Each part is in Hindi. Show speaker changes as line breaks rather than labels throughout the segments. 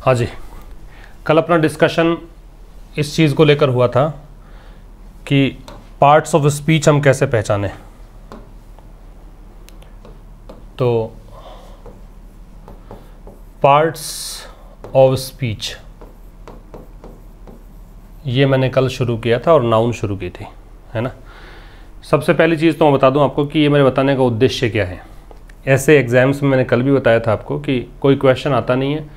हाँ जी, कल अपना डिस्कशन इस चीज़ को लेकर हुआ था कि पार्ट्स ऑफ स्पीच हम कैसे पहचानें। तो पार्ट्स ऑफ स्पीच ये मैंने कल शुरू किया था और नाउन शुरू की थी, है ना। सबसे पहली चीज़ तो मैं बता दूं आपको कि ये मेरे बताने का उद्देश्य क्या है। ऐसे एग्ज़ाम्स में मैंने कल भी बताया था आपको कि कोई क्वेश्चन आता नहीं है,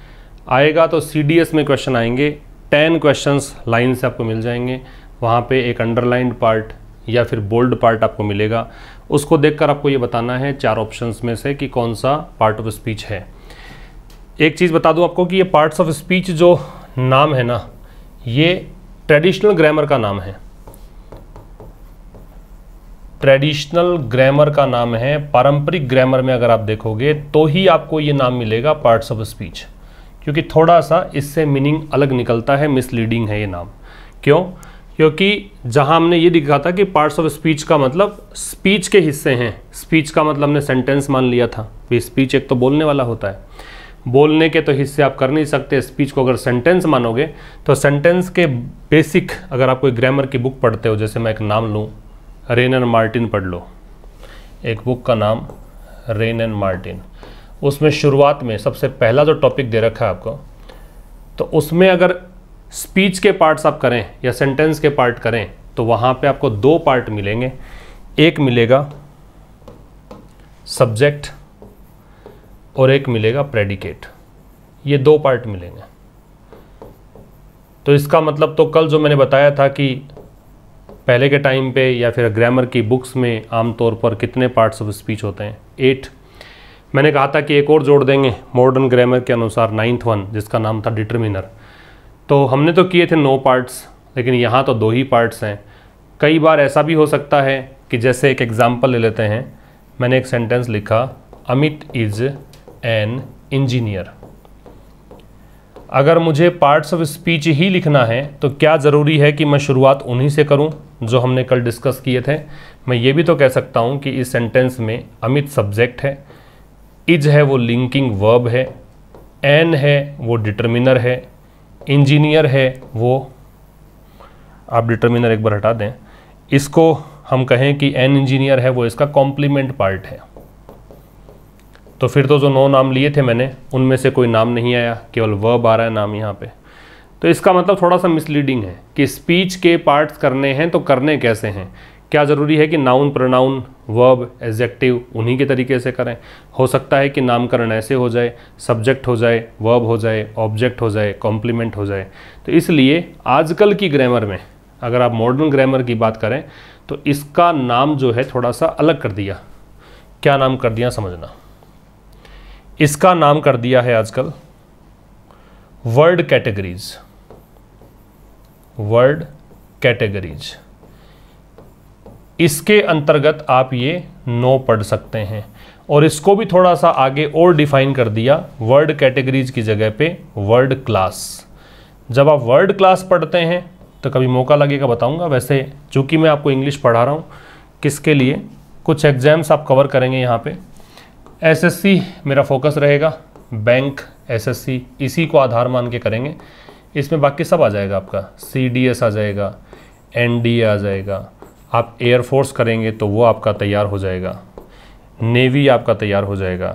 आएगा तो CDS में क्वेश्चन आएंगे, 10 क्वेश्चंस लाइन से आपको मिल जाएंगे। वहाँ पे एक अंडरलाइंड पार्ट या फिर बोल्ड पार्ट आपको मिलेगा, उसको देखकर आपको ये बताना है 4 ऑप्शंस में से कि कौन सा पार्ट ऑफ स्पीच है। एक चीज़ बता दूं आपको कि ये पार्ट्स ऑफ स्पीच जो नाम है ना, ये ट्रेडिशनल ग्रामर का नाम है। ट्रेडिशनल ग्रामर का नाम है। पारंपरिक ग्रामर में अगर आप देखोगे तो ही आपको ये नाम मिलेगा पार्ट्स ऑफ स्पीच, क्योंकि थोड़ा सा इससे मीनिंग अलग निकलता है, मिसलीडिंग है ये नाम। क्यों? क्योंकि जहां हमने ये दिखा था कि पार्ट्स ऑफ स्पीच का मतलब स्पीच के हिस्से हैं। स्पीच का मतलब हमने सेंटेंस मान लिया था, भी स्पीच एक तो बोलने वाला होता है, बोलने के तो हिस्से आप कर नहीं सकते। स्पीच को अगर सेंटेंस मानोगे तो सेंटेंस के बेसिक, अगर आप कोई ग्रामर की बुक पढ़ते हो, जैसे मैं एक नाम लूँ, रेन एंड मार्टिन पढ़ लो, एक बुक का नाम रेन एंड मार्टिन, उसमें शुरुआत में सबसे पहला जो टॉपिक दे रखा है आपको, तो उसमें अगर स्पीच के पार्ट्स आप करें या सेंटेंस के पार्ट करें तो वहाँ पे आपको 2 पार्ट मिलेंगे। एक मिलेगा सब्जेक्ट और एक मिलेगा प्रेडिकेट। ये 2 पार्ट मिलेंगे। तो इसका मतलब तो कल जो मैंने बताया था कि पहले के टाइम पे या फिर ग्रामर की बुक्स में आमतौर पर कितने पार्ट्स ऑफ स्पीच होते हैं, 8। मैंने कहा था कि एक और जोड़ देंगे मॉडर्न ग्रामर के अनुसार 9th वन, जिसका नाम था डिटरमिनर। तो हमने तो किए थे 9 पार्ट्स, लेकिन यहाँ तो 2 ही पार्ट्स हैं। कई बार ऐसा भी हो सकता है कि जैसे एक एग्जांपल ले लेते हैं, मैंने एक सेंटेंस लिखा, अमित इज़ एन इंजीनियर। अगर मुझे पार्ट्स ऑफ स्पीच ही लिखना है तो क्या ज़रूरी है कि मैं शुरुआत उन्हीं से करूं जो हमने कल डिस्कस किए थे? मैं ये भी तो कह सकता हूं कि इस सेंटेंस में अमित सब्जेक्ट है, इज है वो लिंकिंग वर्ब है, एन है वो डिटरमिनर है, इंजीनियर है वो, आप डिटरमिनर एक बार हटा दें, इसको हम कहें कि एन इंजीनियर है वो इसका कॉम्प्लीमेंट पार्ट है। तो फिर तो जो 9 नाम लिए थे मैंने, उनमें से कोई नाम नहीं आया, केवल वर्ब आ रहा है नाम यहाँ पे। तो इसका मतलब थोड़ा सा मिसलीडिंग है कि स्पीच के पार्ट्स करने हैं तो करने कैसे हैं। क्या ज़रूरी है कि नाउन, प्रोनाउन, वर्ब, एडजेक्टिव उन्हीं के तरीके से करें? हो सकता है कि नामकरण ऐसे हो जाए, सब्जेक्ट हो जाए, वर्ब हो जाए, ऑब्जेक्ट हो जाए, कॉम्प्लीमेंट हो जाए। तो इसलिए आजकल की ग्रामर में अगर आप मॉडर्न ग्रामर की बात करें तो इसका नाम जो है थोड़ा सा अलग कर दिया। क्या नाम कर दिया समझना, इसका नाम कर दिया है आजकल वर्ड कैटेगरीज। वर्ड कैटेगरीज, इसके अंतर्गत आप ये 9 पढ़ सकते हैं। और इसको भी थोड़ा सा आगे और डिफाइन कर दिया, वर्ड कैटेगरीज की जगह पे वर्ड क्लास। जब आप वर्ड क्लास पढ़ते हैं तो कभी मौका लगेगा बताऊंगा। वैसे चूंकि मैं आपको इंग्लिश पढ़ा रहा हूँ, किसके लिए, कुछ एग्जाम्स आप कवर करेंगे यहाँ पे। SSC मेरा फोकस रहेगा, बैंक, SSC इसी को आधार मान के करेंगे। इसमें बाकी सब आ जाएगा आपका, CDS आ जाएगा, NDA आ जाएगा। आप एयरफोर्स करेंगे तो वो आपका तैयार हो जाएगा, नेवी आपका तैयार हो जाएगा,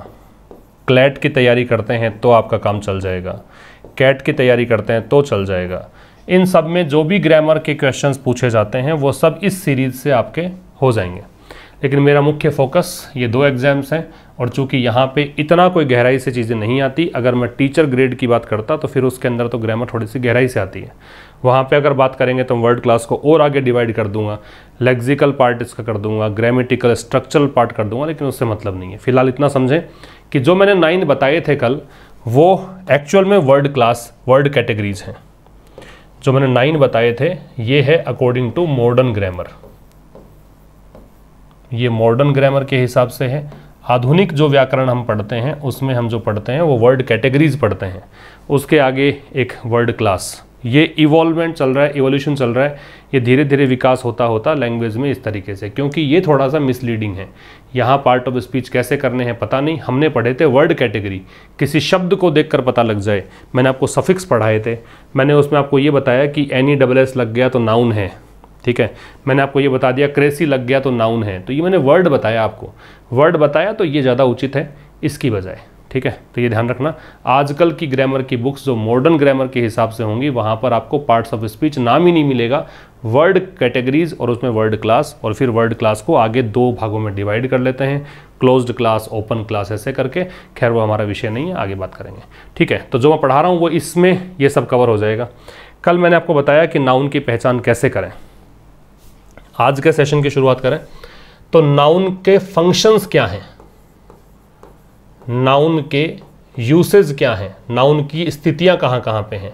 क्लैट की तैयारी करते हैं तो आपका काम चल जाएगा, कैट की तैयारी करते हैं तो चल जाएगा। इन सब में जो भी ग्रामर के क्वेश्चंस पूछे जाते हैं वो सब इस सीरीज़ से आपके हो जाएंगे। लेकिन मेरा मुख्य फोकस ये 2 एग्जाम्स हैं, और चूंकि यहाँ पे इतना कोई गहराई से चीज़ें नहीं आती। अगर मैं टीचर ग्रेड की बात करता तो फिर उसके अंदर तो ग्रामर थोड़ी सी गहराई से आती है। वहाँ पे अगर बात करेंगे तो वर्ड क्लास को और आगे डिवाइड कर दूंगा, लेक्सिकल पार्ट इसका कर दूंगा, ग्रामेटिकल स्ट्रक्चरल पार्ट कर दूंगा, लेकिन उससे मतलब नहीं है। फिलहाल इतना समझें कि जो मैंने 9 बताए थे कल, वो एक्चुअल में वर्ड क्लास, वर्ड कैटेगरीज हैं। जो मैंने 9 बताए थे ये है अकॉर्डिंग टू मॉडर्न ग्रामर। ये मॉडर्न ग्रामर के हिसाब से है। आधुनिक जो व्याकरण हम पढ़ते हैं उसमें हम जो पढ़ते हैं वो वर्ड कैटेगरीज पढ़ते हैं। उसके आगे एक वर्ड क्लास ये इवॉल्वमेंट चल रहा है, इवोल्यूशन चल रहा है, ये धीरे धीरे विकास होता होता लैंग्वेज में इस तरीके से, क्योंकि ये थोड़ा सा मिसलीडिंग है। यहाँ पार्ट ऑफ स्पीच कैसे करने हैं पता नहीं, हमने पढ़े थे वर्ड कैटेगरी, किसी शब्द को देखकर पता लग जाए। मैंने आपको सफिक्स पढ़ाए थे, मैंने उसमें आपको ये बताया कि NESS लग गया तो नाउन है, ठीक है। मैंने आपको ये बता दिया क्रेसी लग गया तो नाउन है, तो ये मैंने वर्ड बताया आपको, वर्ड बताया तो ये ज़्यादा उचित है इसकी बजाय, ठीक है। तो ये ध्यान रखना, आजकल की ग्रामर की बुक्स जो मॉडर्न ग्रामर के हिसाब से होंगी वहाँ पर आपको पार्ट्स ऑफ स्पीच नाम ही नहीं मिलेगा, वर्ड कैटेगरीज और उसमें वर्ड क्लास, और फिर वर्ड क्लास को आगे 2 भागों में डिवाइड कर लेते हैं, क्लोज्ड क्लास, ओपन क्लास, ऐसे करके। खैर वो हमारा विषय नहीं है, आगे बात करेंगे, ठीक है। तो जो मैं पढ़ा रहा हूँ वो इसमें ये सब कवर हो जाएगा। कल मैंने आपको बताया कि नाउन की पहचान कैसे करें। आज के सेशन की शुरुआत करें तो नाउन के फंक्शंस क्या हैं, नाउन के यूसेज क्या हैं, नाउन की स्थितियां कहाँ कहाँ पे हैं।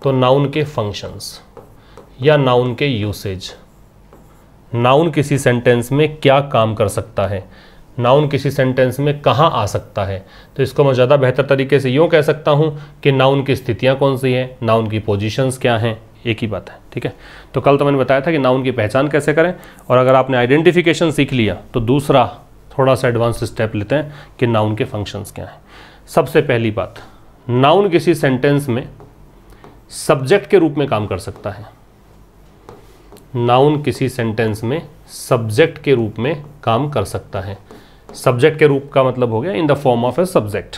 तो नाउन के फंक्शंस या नाउन के यूसेज, नाउन किसी सेंटेंस में क्या काम कर सकता है, नाउन किसी सेंटेंस में कहाँ आ सकता है। तो इसको मैं ज़्यादा बेहतर तरीके से यूँ कह सकता हूँ कि नाउन की स्थितियाँ कौन सी हैं, नाउन की पोजीशंस क्या हैं, एक ही बात है, ठीक है। तो कल तो मैंने बताया था कि नाउन की पहचान कैसे करें, और अगर आपने आइडेंटिफिकेशन सीख लिया तो दूसरा थोड़ा सा एडवांस स्टेप लेते हैं कि नाउन के फंक्शंस क्या हैं। सबसे पहली बात, नाउन किसी सेंटेंस में सब्जेक्ट के रूप में काम कर सकता है, नाउन किसी सेंटेंस में सब्जेक्ट के रूप में काम कर सकता है। सब्जेक्ट के रूप का मतलब हो गया in the form of a subject,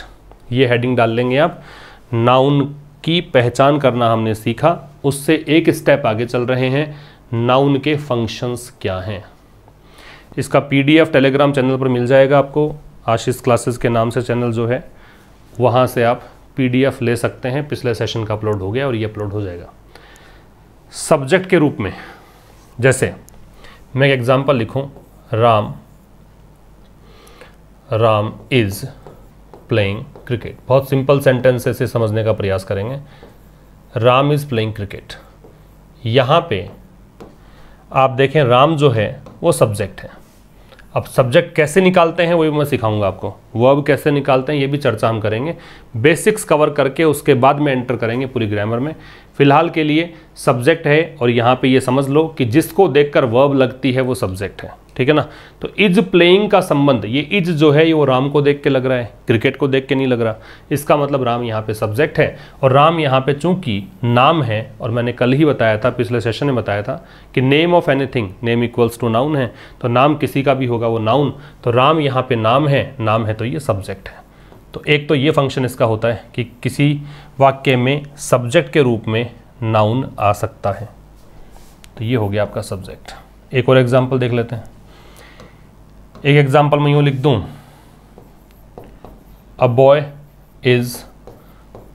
ये हेडिंग डाल लेंगे आप। नाउन की पहचान करना हमने सीखा, उससे एक स्टेप आगे चल रहे हैं, नाउन के फंक्शंस क्या हैं। इसका PDF टेलीग्राम चैनल पर मिल जाएगा आपको, आशीष क्लासेस के नाम से चैनल जो है, वहाँ से आप PDF ले सकते हैं। पिछले सेशन का अपलोड हो गया और ये अपलोड हो जाएगा। सब्जेक्ट के रूप में, जैसे मैं एक एग्जांपल लिखूं, राम इज़ प्लेइंग क्रिकेट। बहुत सिंपल सेंटेंस से समझने का प्रयास करेंगे। राम इज़ प्लेइंग क्रिकेट, यहाँ पे आप देखें राम जो है वो सब्जेक्ट है। अब सब्जेक्ट कैसे निकालते हैं वो भी मैं सिखाऊंगा आपको, वर्ब कैसे निकालते हैं ये भी चर्चा हम करेंगे, बेसिक्स कवर करके उसके बाद में एंटर करेंगे पूरी ग्रामर में। फिलहाल के लिए सब्जेक्ट है, और यहाँ पे ये समझ लो कि जिसको देखकर वर्ब लगती है वो सब्जेक्ट है, ठीक है ना। तो इज प्लेइंग का संबंध, ये इज जो है ये वो राम को देख के लग रहा है, क्रिकेट को देख के नहीं लग रहा। इसका मतलब राम यहाँ पे सब्जेक्ट है, और राम यहाँ पे चूंकि नाम है, और मैंने कल ही बताया था, पिछले सेशन में बताया था कि name of anything, name equals to noun है, तो नाम किसी का भी होगा वो नाउन। तो राम यहाँ पे नाम है तो ये सब्जेक्ट है। तो एक तो ये फंक्शन इसका होता है कि किसी वाक्य में सब्जेक्ट के रूप में नाउन आ सकता है, तो ये हो गया आपका सब्जेक्ट। एक और एग्जांपल देख लेते हैं। एक एग्जांपल मैं यूँ लिख दूँ, a boy is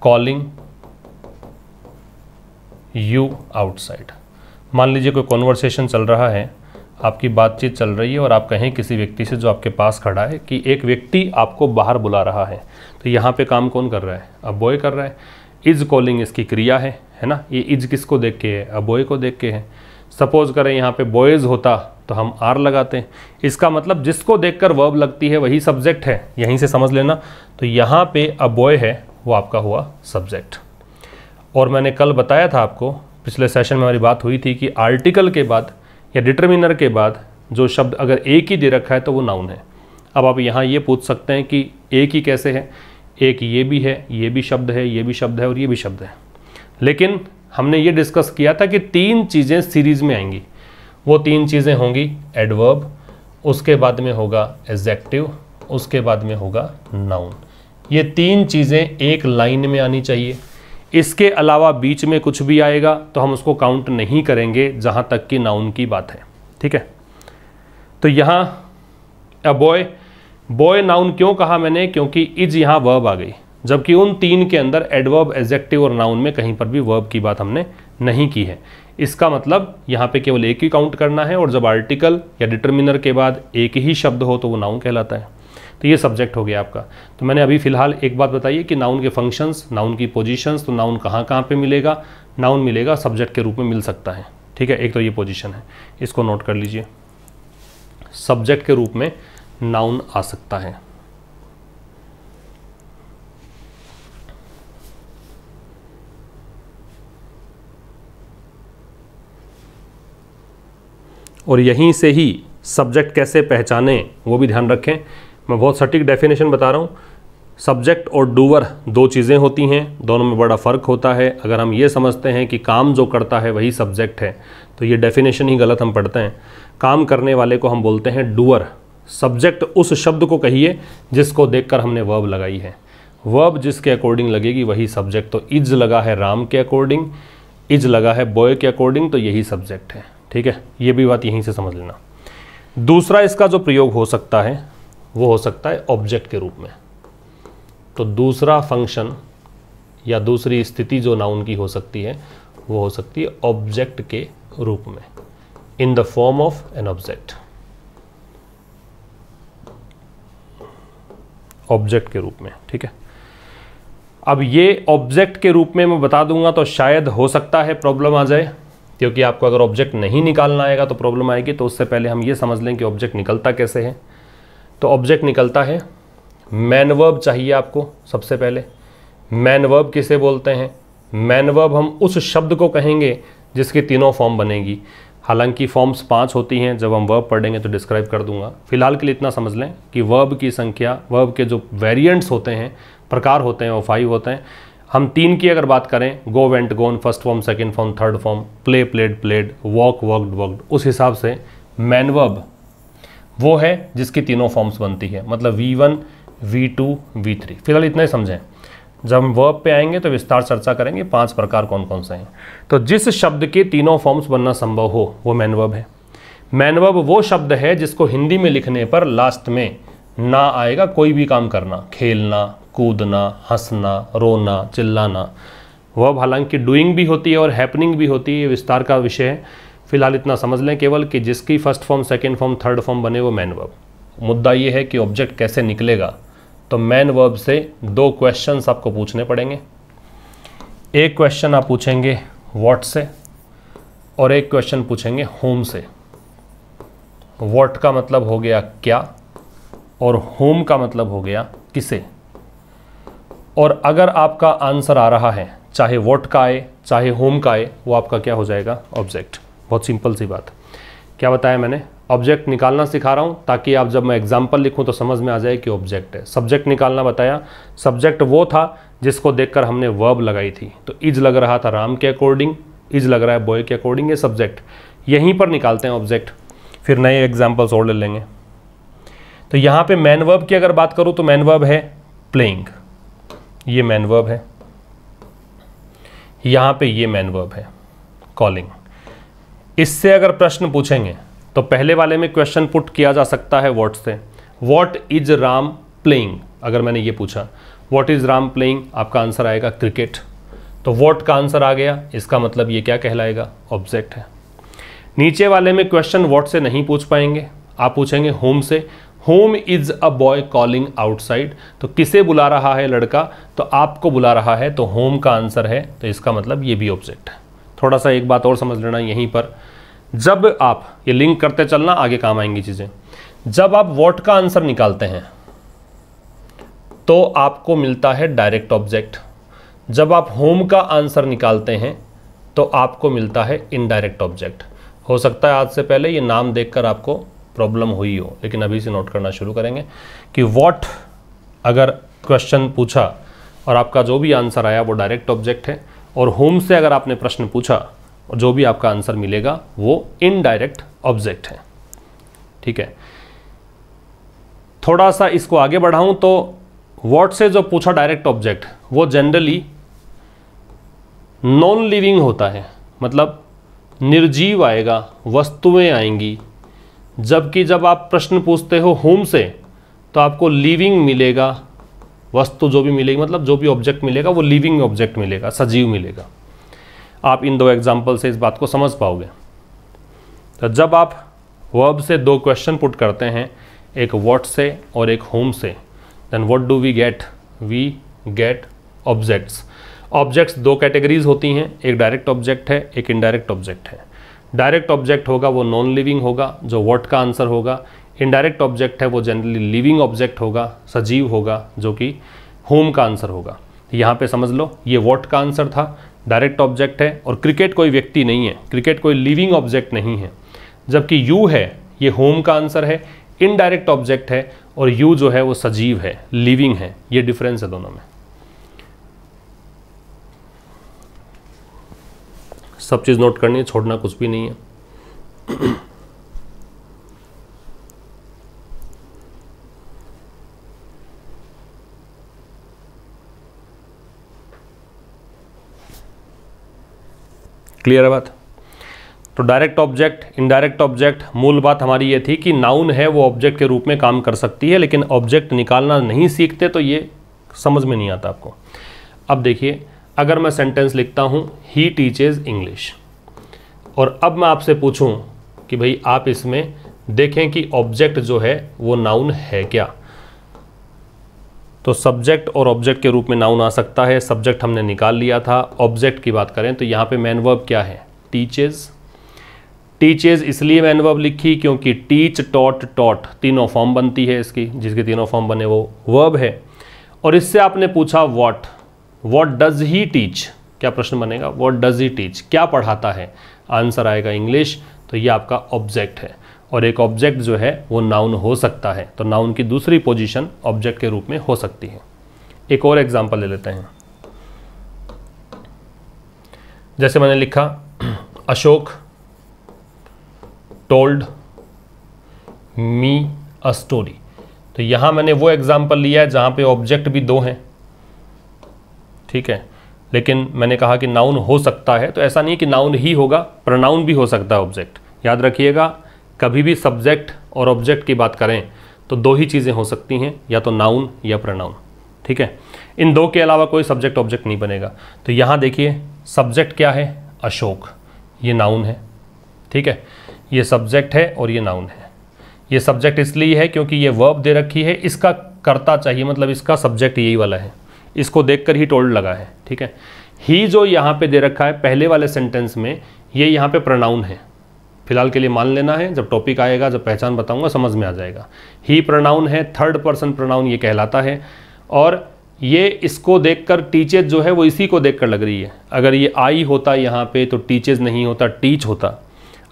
calling you outside. मान लीजिए कोई कॉन्वर्सेशन चल रहा है, आपकी बातचीत चल रही है, और आप कहें किसी व्यक्ति से जो आपके पास खड़ा है कि एक व्यक्ति आपको बाहर बुला रहा है। तो यहाँ पे काम कौन कर रहा है, अ बॉय कर रहा है। इज कॉलिंग इसकी क्रिया है ना। ये इज किसको देख के है, अ बॉय को देख के है। सपोज करें यहाँ पे बॉयज़ होता तो हम आर लगाते हैं। इसका मतलब जिसको देखकर वर्ब लगती है वही सब्जेक्ट है, यहीं से समझ लेना। तो यहाँ पे अ बॉय है वो आपका हुआ सब्जेक्ट। और मैंने कल बताया था आपको, पिछले सेशन में हमारी बात हुई थी कि आर्टिकल के बाद या डिटर्मिनर के बाद जो शब्द अगर एक ही दे रखा है तो वो नाउन है। अब आप यहाँ ये पूछ सकते हैं कि एक ही कैसे है, एक ये भी है, ये भी शब्द है, ये भी शब्द है और ये भी शब्द है। लेकिन हमने ये डिस्कस किया था कि 3 चीज़ें सीरीज़ में आएंगी। वो 3 चीज़ें होंगी एडवर्ब, उसके बाद में होगा एडजेक्टिव, उसके बाद में होगा नाउन। ये 3 चीज़ें एक लाइन में आनी चाहिए। इसके अलावा बीच में कुछ भी आएगा तो हम उसको काउंट नहीं करेंगे जहाँ तक कि नाउन की बात है, ठीक है। तो यहाँ अ बॉय नाउन क्यों कहा मैंने, क्योंकि इज यहाँ वर्ब आ गई, जबकि उन 3 के अंदर एडवर्ब, एडजेक्टिव और नाउन में कहीं पर भी वर्ब की बात हमने नहीं की है। इसका मतलब यहाँ पे केवल एक ही काउंट करना है, और जब आर्टिकल या डिटर्मिनर के बाद एक ही शब्द हो तो वो नाउन कहलाता है। तो ये सब्जेक्ट हो गया आपका। तो मैंने अभी फिलहाल एक बात बताई कि नाउन के फंक्शंस, नाउन की पोजीशंस, तो नाउन कहाँ कहाँ पे मिलेगा, नाउन मिलेगा सब्जेक्ट के रूप में मिल सकता है, ठीक है। एक तो ये पोजीशन है, इसको नोट कर लीजिए, सब्जेक्ट के रूप में नाउन आ सकता है। और यहीं से ही सब्जेक्ट कैसे पहचाने वो भी ध्यान रखें। मैं बहुत सटीक डेफिनेशन बता रहा हूँ। सब्जेक्ट और डूअर दो चीज़ें होती हैं, दोनों में बड़ा फ़र्क होता है। अगर हम ये समझते हैं कि काम जो करता है वही सब्जेक्ट है तो ये डेफिनेशन ही गलत हम पढ़ते हैं। काम करने वाले को हम बोलते हैं डूअर। सब्जेक्ट उस शब्द को कहिए जिसको देखकर हमने वर्ब लगाई है। वर्ब जिसके अकॉर्डिंग लगेगी वही सब्जेक्ट। तो इज लगा है राम के अकॉर्डिंग, इज लगा है बॉय के अकॉर्डिंग, तो यही सब्जेक्ट है। ठीक है, ये भी बात यहीं से समझ लेना। दूसरा इसका जो प्रयोग हो सकता है वो हो सकता है ऑब्जेक्ट के रूप में। तो दूसरा फंक्शन या दूसरी स्थिति जो नाउन की हो सकती है वो हो सकती है ऑब्जेक्ट के रूप में, in the form of an object. Object के रूप में, ठीक है। अब ये ऑब्जेक्ट के रूप में मैं बता दूंगा तो शायद हो सकता है प्रॉब्लम आ जाए, क्योंकि आपको अगर ऑब्जेक्ट नहीं निकालना आएगा तो प्रॉब्लम आएगी। तो उससे पहले हम ये समझ लें कि ऑब्जेक्ट निकलता कैसे है। तो ऑब्जेक्ट निकलता है, मैन वर्ब चाहिए आपको सबसे पहले। मैन वर्ब किसे बोलते हैं? मैन वर्ब हम उस शब्द को कहेंगे जिसकी तीनों फॉर्म बनेगी। हालांकि फॉर्म्स 5 होती हैं, जब हम वर्ब पढ़ेंगे तो डिस्क्राइब कर दूंगा। फिलहाल के लिए इतना समझ लें कि वर्ब की संख्या, वर्ब के जो वेरिएंट्स होते हैं, प्रकार होते हैं, वो 5 होते हैं। हम 3 की अगर बात करें, go went gone, first form, second form, third form, play played played, walk walked walked, उस हिसाब से मैन वर्ब वो है जिसकी तीनों फॉर्म्स बनती है, मतलब V1 V2 V3। फिलहाल इतना ही समझें। जब हम वर्ब पे आएंगे तो विस्तार चर्चा करेंगे 5 प्रकार कौन कौन से हैं। तो जिस शब्द के तीनों फॉर्म्स बनना संभव हो वो मैन वर्ब है। मैन वर्ब वो शब्द है जिसको हिंदी में लिखने पर लास्ट में ना आएगा कोई भी काम करना, खेलना, कूदना, हंसना, रोना, चिल्लाना। वर्ब हालांकि डूइंग भी होती है और हैपनिंग भी होती है, ये विस्तार का विषय है। फिलहाल इतना समझ लें केवल कि जिसकी first form, second form, third form बने वो मैन वर्ब। मुद्दा ये है कि ऑब्जेक्ट कैसे निकलेगा। तो मैन वर्ब से 2 क्वेश्चंस आपको पूछने पड़ेंगे। एक क्वेश्चन आप पूछेंगे व्हाट से और एक क्वेश्चन पूछेंगे होम से। व्हाट का मतलब हो गया क्या और होम का मतलब हो गया किसे। और अगर आपका आंसर आ रहा है, चाहे व्हाट का आए चाहे होम का आए, वो आपका क्या हो जाएगा? ऑब्जेक्ट। बहुत सिंपल सी बात। क्या बताया मैंने? ऑब्जेक्ट निकालना सिखा रहा हूँ ताकि आप जब मैं एग्जाम्पल लिखूँ तो समझ में आ जाए कि ऑब्जेक्ट है। सब्जेक्ट निकालना बताया, सब्जेक्ट वो था जिसको देखकर हमने वर्ब लगाई थी। तो इज लग रहा था राम के अकॉर्डिंग, इज लग रहा है बॉय के अकॉर्डिंग, ये सब्जेक्ट। यहीं पर निकालते हैं ऑब्जेक्ट, फिर नए एग्जाम्पल्स और ले लेंगे। तो यहाँ पे मैन वर्ब की अगर बात करूँ तो मैन वर्ब है प्लेइंग, ये मैन वर्ब है। यहाँ पे ये मैन वर्ब है कॉलिंग। इससे अगर प्रश्न पूछेंगे तो पहले वाले में क्वेश्चन पुट किया जा सकता है व्हाट से। व्हाट इज राम प्लेइंग, अगर मैंने ये पूछा व्हाट इज राम प्लेइंग, आपका आंसर आएगा क्रिकेट। तो व्हाट का आंसर आ गया, इसका मतलब ये क्या कहलाएगा? ऑब्जेक्ट है। नीचे वाले में क्वेश्चन व्हाट से नहीं पूछ पाएंगे, आप पूछेंगे होम से। Home is a boy calling outside, तो किसे बुला रहा है लड़का? तो आपको बुला रहा है, तो होम का आंसर है। तो इसका मतलब ये भी ऑब्जेक्ट है। थोड़ा सा एक बात और समझ लेना यहीं पर, जब आप ये लिंक करते चलना, आगे काम आएंगी चीजें। जब आप व्हाट का आंसर निकालते हैं तो आपको मिलता है डायरेक्ट ऑब्जेक्ट। जब आप होम का आंसर निकालते हैं तो आपको मिलता है इनडायरेक्ट ऑब्जेक्ट। हो सकता है आज से पहले ये नाम देखकर आपको प्रॉब्लम हुई हो, लेकिन अभी से नोट करना शुरू करेंगे कि व्हाट अगर क्वेश्चन पूछा और आपका जो भी आंसर आया वो डायरेक्ट ऑब्जेक्ट है, और होम से अगर आपने प्रश्न पूछा और जो भी आपका आंसर मिलेगा वो इनडायरेक्ट ऑब्जेक्ट है। ठीक है, थोड़ा सा इसको आगे बढ़ाऊं तो व्हाट से जो पूछा डायरेक्ट ऑब्जेक्ट वो जनरली नॉन लिविंग होता है, मतलब निर्जीव आएगा, वस्तुएं आएंगी। जबकि जब आप प्रश्न पूछते हो होम से तो आपको लिविंग मिलेगा, वस्तु जो भी मिलेगी, मतलब जो भी ऑब्जेक्ट मिलेगा वो लिविंग ऑब्जेक्ट मिलेगा, सजीव मिलेगा। आप इन 2 एग्जाम्पल से इस बात को समझ पाओगे। तो जब आप वर्ब से 2 क्वेश्चन पुट करते हैं, एक व्हाट से और एक होम से, then what do we get? We get objects. Objects 2 categories होती हैं, एक डायरेक्ट ऑब्जेक्ट है, एक इनडायरेक्ट ऑब्जेक्ट है। डायरेक्ट ऑब्जेक्ट होगा वो नॉन लिविंग होगा, जो व्हाट का आंसर होगा। इनडायरेक्ट ऑब्जेक्ट है वो जनरली लिविंग ऑब्जेक्ट होगा, सजीव होगा, जो कि होम का आंसर होगा। यहाँ पे समझ लो ये व्हाट का आंसर था, डायरेक्ट ऑब्जेक्ट है। और क्रिकेट कोई व्यक्ति नहीं है, क्रिकेट कोई लिविंग ऑब्जेक्ट नहीं है। जबकि यू है ये होम का आंसर है, इनडायरेक्ट ऑब्जेक्ट है, और यू जो है वो सजीव है, लिविंग है। ये डिफरेंस है दोनों में। सब चीज़ नोट करनी है, छोड़ना कुछ भी नहीं है। क्लियर है बात? तो डायरेक्ट ऑब्जेक्ट, इनडायरेक्ट ऑब्जेक्ट, मूल बात हमारी ये थी कि नाउन है वो ऑब्जेक्ट के रूप में काम कर सकती है, लेकिन ऑब्जेक्ट निकालना नहीं सीखते तो ये समझ में नहीं आता आपको। अब देखिए, अगर मैं सेंटेंस लिखता हूँ ही टीचेज इंग्लिश, और अब मैं आपसे पूछूं कि भाई आप इसमें देखें कि ऑब्जेक्ट जो है वो नाउन है क्या, तो सब्जेक्ट और ऑब्जेक्ट के रूप में नाउन आ सकता है। सब्जेक्ट हमने निकाल लिया था। ऑब्जेक्ट की बात करें तो यहाँ पे मेन वर्ब क्या है? टीचेज। टीचेज इसलिए मेन वर्ब लिखी क्योंकि टीच, टॉट, टॉट तीनों फॉर्म बनती है इसकी, जिसके तीनों फॉर्म बने वो वर्ब है। और इससे आपने पूछा what, what does he teach, क्या प्रश्न बनेगा? व्हाट डज ही टीच, क्या पढ़ाता है? आंसर आएगा इंग्लिश। तो ये आपका ऑब्जेक्ट है, और एक ऑब्जेक्ट जो है वो नाउन हो सकता है, तो नाउन की दूसरी पोजीशन ऑब्जेक्ट के रूप में हो सकती है। एक और एग्जांपल ले लेते हैं। जैसे मैंने लिखा Ashok told me a story, तो यहां मैंने वो एग्जांपल लिया है जहां पे ऑब्जेक्ट भी दो हैं, ठीक है, लेकिन मैंने कहा कि नाउन हो सकता है, तो ऐसा नहीं कि नाउन ही होगा, प्रोनाउन भी हो सकता है ऑब्जेक्ट। याद रखिएगा, कभी भी सब्जेक्ट और ऑब्जेक्ट की बात करें तो दो ही चीज़ें हो सकती हैं, या तो नाउन या प्रोनाउन, ठीक है। इन दो के अलावा कोई सब्जेक्ट ऑब्जेक्ट नहीं बनेगा। तो यहाँ देखिए सब्जेक्ट क्या है? अशोक, ये नाउन है, ठीक है, ये सब्जेक्ट है और ये नाउन है। ये सब्जेक्ट इसलिए है क्योंकि ये वर्ब दे रखी है, इसका कर्ता चाहिए, मतलब इसका सब्जेक्ट यही वाला है, इसको देखकर ही टोल्ड लगा है, ठीक है। ही जो यहाँ पे दे रखा है पहले वाले सेंटेंस में, ये यहाँ पे प्रोनाउन है, फिलहाल के लिए मान लेना है, जब टॉपिक आएगा, जब पहचान बताऊंगा समझ में आ जाएगा। ही प्रोनाउन है, थर्ड पर्सन प्रोनाउन ये कहलाता है, और ये इसको देखकर टीचेज जो है वो इसी को देखकर लग रही है। अगर ये आई होता यहाँ पे तो टीचेज नहीं होता, टीच होता।